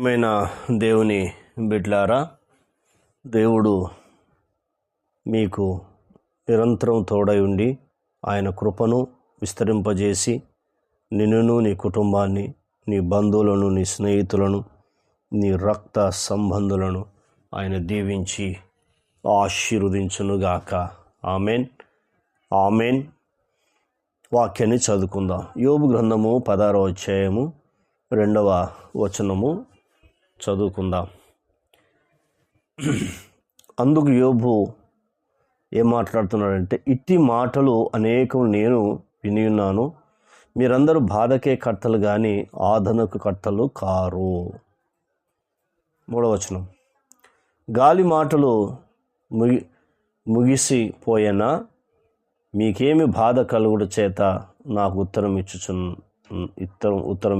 మైన దేవుని బిడ్లారా, దేవుడు మీకు నిరంతరం తోడై ఉండి ఆయన కృపను విస్తరింపజేసి నిన్నును, నీ కుటుంబాన్ని, నీ బంధువులను, నీ స్నేహితులను, నీ రక్త సంబంధులను ఆయన దీవించి ఆశీర్వదించునుగాక. Amen, amen. వాక్యాన్ని చదువుకుందాం. యోబు గ్రంథము 16వ అధ్యాయము 2వ వచనము చదువుకుందాం. అందుకు యోబు ఏం మాట్లాడుతున్నాడంటే, ఇట్టి మాటలు అనేకం నేను వినియున్నాను, మీరందరూ బాధకే కర్తలు కానీ ఆదరణకు కర్తలు కారు. 3వ వచనం, గాలి మాటలు ముగిసిపోయినా మీకేమి బాధ కలుగుడు చేత నాకు ఉత్తరం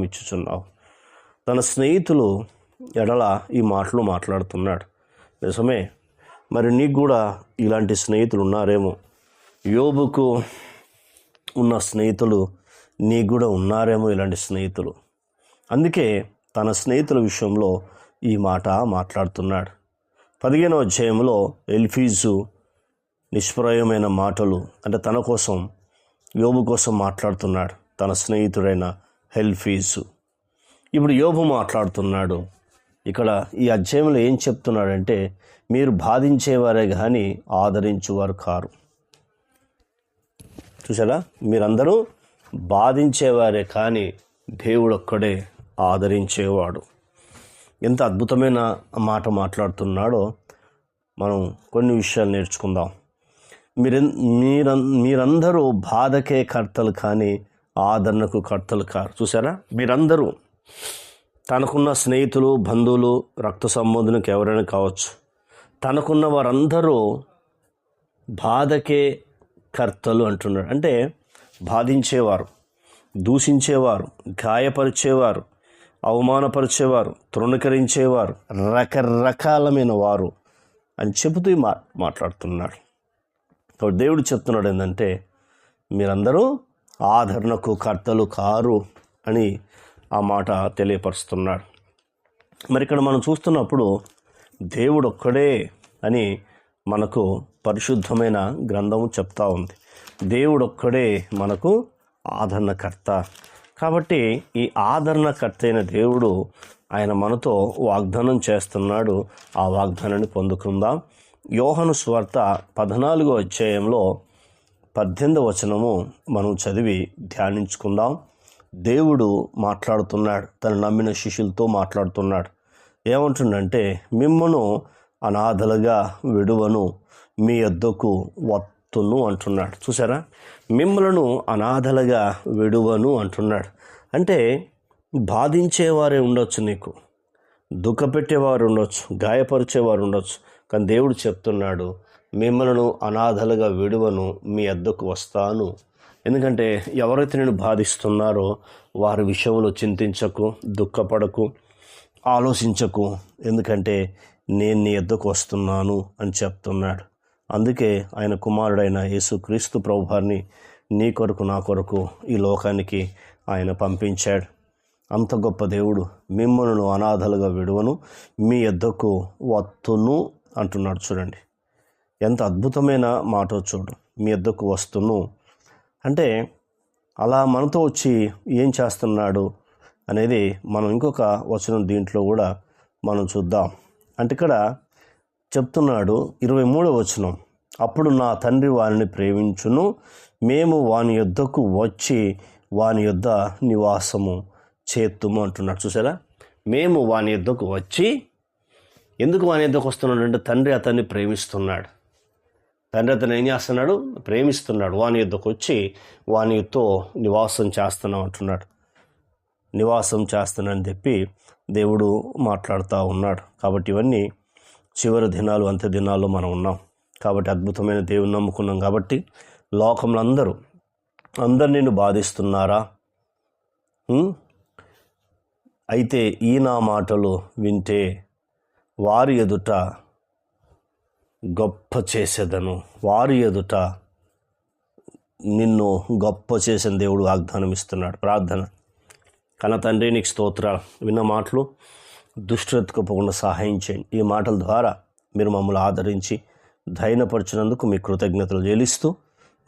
ఇచ్చుచున్నావు. తన స్నేహితులు ఎడల ఈ మాటలు మాట్లాడుతున్నాడు. నిజమే, మరి నీకు కూడా ఇలాంటి స్నేహితులు ఉన్నారేమో. యోబుకు ఉన్న స్నేహితులు నీకు కూడా ఉన్నారేమో ఇలాంటి స్నేహితులు. అందుకే తన స్నేహితుల విషయంలో ఈ మాట మాట్లాడుతున్నాడు. 15వ అధ్యాయంలో ఎల్ఫీజు నిష్ప్రయమైన మాటలు అంటే తన కోసం, యోబు కోసం మాట్లాడుతున్నాడు, తన స్నేహితుడైన ఎల్ఫీజు. ఇప్పుడు యోబు మాట్లాడుతున్నాడు. ఇక్కడ ఈ అధ్యాయంలో ఏం చెప్తున్నాడంటే, మీరు బాధించేవారే కానీ ఆదరించేవారు కారు. చూసారా, మీరందరూ బాధించేవారే కానీ దేవుడు ఒక్కడే ఆదరించేవాడు. ఎంత అద్భుతమైన మాట మాట్లాడుతున్నాడో మనం కొన్ని విషయాలు నేర్చుకుందాం. మీరందరూ బాధకే కర్తలు కానీ ఆదరణకు కర్తలు కారు. చూసారా, మీరందరూ, తనకున్న స్నేహితులు, బంధువులు, రక్త సంబంధులకు ఎవరైనా కావచ్చు, తనకున్న వారందరూ బాధకే కర్తలు అంటున్నాడు. అంటే బాధించేవారు, దూషించేవారు, గాయపరిచేవారు, అవమానపరిచేవారు, తృణీకరించేవారు, రకరకాలమైన వారు అని చెబుతూ మాట్లాడుతున్నాడు. కాబట్టి దేవుడు చెప్తున్నాడు ఏంటంటే, మీరందరూ ఆదరణకు కర్తలు కారు అని ఆ మాట తెలియపరుస్తున్నాడు. మరి ఇక్కడ మనం చూస్తున్నప్పుడు దేవుడు ఒక్కడే అని మనకు పరిశుద్ధమైన గ్రంథము చెప్తా ఉంది. దేవుడు ఒక్కడే మనకు ఆదరణకర్త. కాబట్టి ఈ ఆదరణకర్త అయిన దేవుడు ఆయన మనతో వాగ్దానం చేస్తున్నాడు. ఆ వాగ్దానాన్ని పొందుకుందాం. యోహాను సువార్త 14వ అధ్యాయంలో 18వ వచనము మనం చదివి ధ్యానించుకుందాం. దేవుడు మాట్లాడుతున్నాడు, తను నమ్మిన శిష్యులతో మాట్లాడుతున్నాడు. ఏమంటుండంటే, మిమ్మును అనాథలుగా విడువను, మీ యొద్దకు వత్తును అంటున్నాడు. చూసారా, మిమ్మలను అనాథలుగా విడువను అంటున్నాడు. అంటే బాధించేవారే ఉండొచ్చు, నీకు దుఃఖపెట్టేవారు ఉండొచ్చు, గాయపరిచేవారు ఉండొచ్చు, కానీ దేవుడు చెప్తున్నాడు, మిమ్మలను అనాథలుగా విడువను, మీ యొద్దకు వస్తాను. ఎందుకంటే ఎవరైతే నేను బాధిస్తున్నారో వారి విషయంలో చింతించకు, దుఃఖపడకు, ఆలోచించకు, ఎందుకంటే నేను నీ యొద్దకు వస్తున్నాను అని చెప్తున్నాడు. అందుకే ఆయన కుమారుడైన యేసుక్రీస్తు ప్రభువారిని నీ కొరకు, నా కొరకు ఈ లోకానికి ఆయన పంపించాడు. అంత గొప్ప దేవుడు మిమ్మల్ని అనాథలుగా విడువను, మీ యొద్దకు వత్తును అంటున్నాడు. చూడండి, ఎంత అద్భుతమైన మాట. చూడు, మీ యొద్దకు వస్తును అంటే అలా మనతో వచ్చి ఏం చేస్తున్నాడు అనేది మనం ఇంకొక వచనం దీంట్లో కూడా మనం చూద్దాం. అంటే ఇక్కడ చెప్తున్నాడు 23వ వచనం, అప్పుడు నా తండ్రి వారిని ప్రేమించును, మేము వాని యొద్దకు వచ్చి వాని యొద్ద నివాసము చేతుము అంటున్నాడు. చూసారా, మేము వాని యొద్దకు వచ్చి, ఎందుకు వాని యొద్దకు వస్తున్నాడు అంటే తండ్రి అతన్ని ప్రేమిస్తున్నాడు. తండ్రి అతను ఏం చేస్తున్నాడు? ప్రేమిస్తున్నాడు. వాని యొద్దకు వచ్చి వానితో నివాసం చేస్తున్నాం అంటున్నాడు. నివాసం చేస్తానని చెప్పి దేవుడు మాట్లాడుతూ ఉన్నాడు. కాబట్టి ఇవన్నీ చివరి దినాలు, అంత్య దినాల్లో మనం ఉన్నాం. కాబట్టి అద్భుతమైన దేవుని నమ్ముకున్నాం. కాబట్టి లోకంలో అందరు నిన్ను బాధిస్తున్నారా? అయితే ఈ నా మాటలు వింటే వారి ఎదుట గొప్ప చేసేదను, వారి ఎదుట నిన్ను గొప్ప చేసిన దేవుడు వాగ్దానం ఇస్తున్నాడు. ప్రార్థన. కన్న తండ్రి, నీకు స్తోత్రాలు. విన్న మాటలు దుష్టతకపోకుండా సహాయం చేయండి. ఈ మాటల ద్వారా మీరు మమ్మల్ని ఆదరించి ధైర్యపరిచినందుకు మీ కృతజ్ఞతలు చెల్లిస్తూ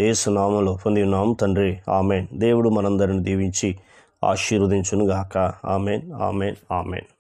యేసు నామములో పొంది ఉన్నాము తండ్రి. ఆమెన్. దేవుడు మనందరిని దీవించి ఆశీర్వదించునుగాక. Amen, amen, amen.